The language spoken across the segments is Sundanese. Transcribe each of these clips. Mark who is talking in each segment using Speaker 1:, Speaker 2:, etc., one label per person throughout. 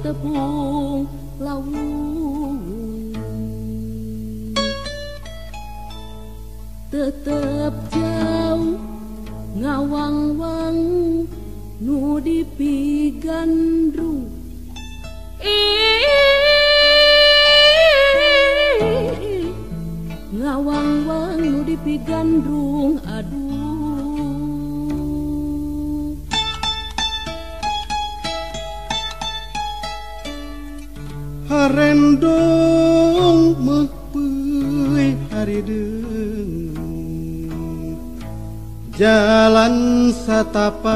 Speaker 1: patepung lawung tetep jauh ngawang-wang nu dipigandrung ngawang-wang nu dipigandrung aduh
Speaker 2: harendong meupeui harideung jalan satapak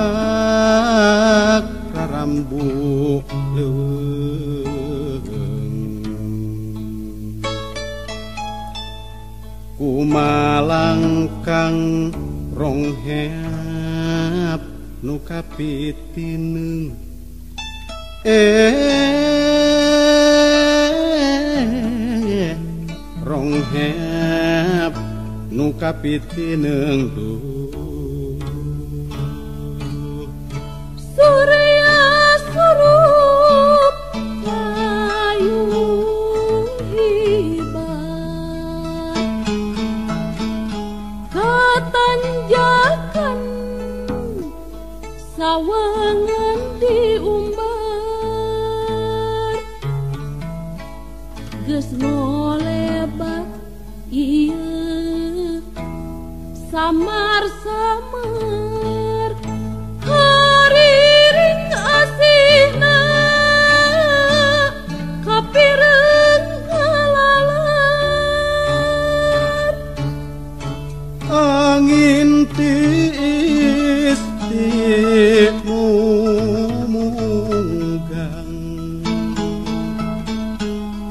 Speaker 2: rarambu leuweung kumalangkang rongheap nu kapitineung rongheap nu kapitineung
Speaker 1: surya surup layu hibat katanjakan sawangan diumbar geus ngolebat ieu samar-samar hariring asihna kapireung ngalalar
Speaker 2: angin tiis ti munggang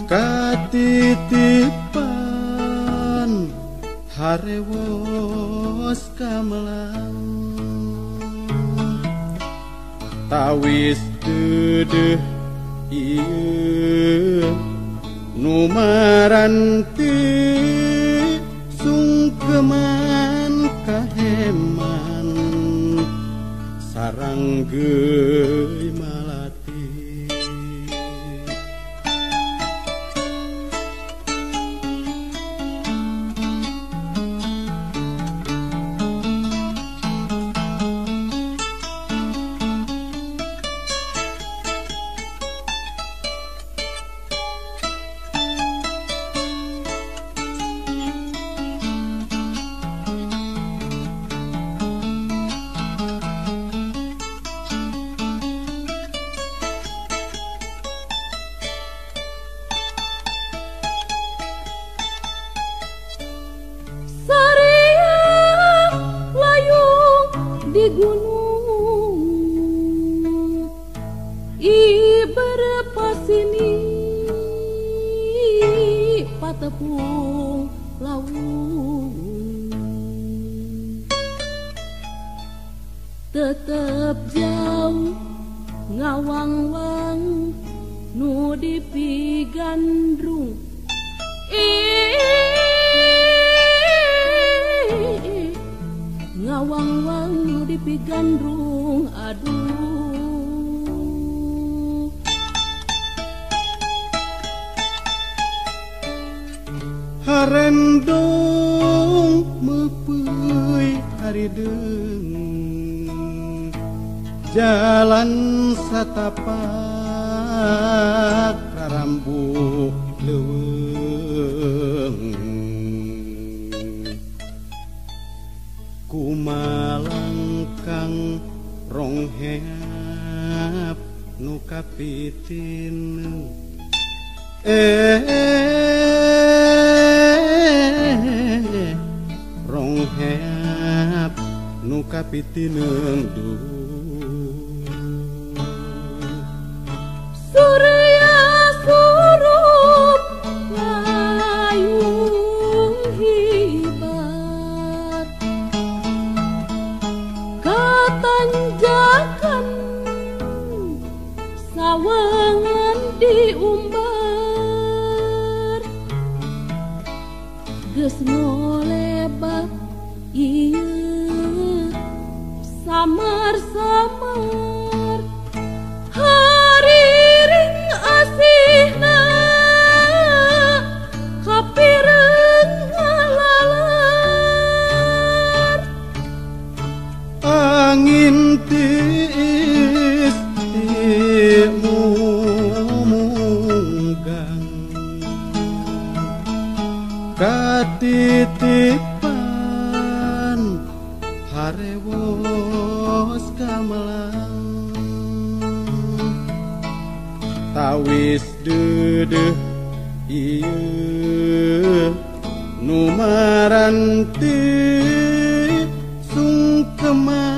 Speaker 2: katitipan harewos kamelang tawis deudeuh ieu nu maranti sungkeman kaheman sareng geui malati
Speaker 1: di gunung iberpasini patepung lawung tetep jauh ngawang-wang nu dipigandrung ngawang-wang nu dipigandrung aduh
Speaker 2: harendong meupeui harideung jalan satapak rarambu leuweung kumalangkang rongheap nu kapitineung rongheap nu kapitineung
Speaker 1: surya surup layung hibat katanjakan sawangan diumbar geus ngolebat ieu samar
Speaker 2: tawis dedeh ieu nu maranti sungkeman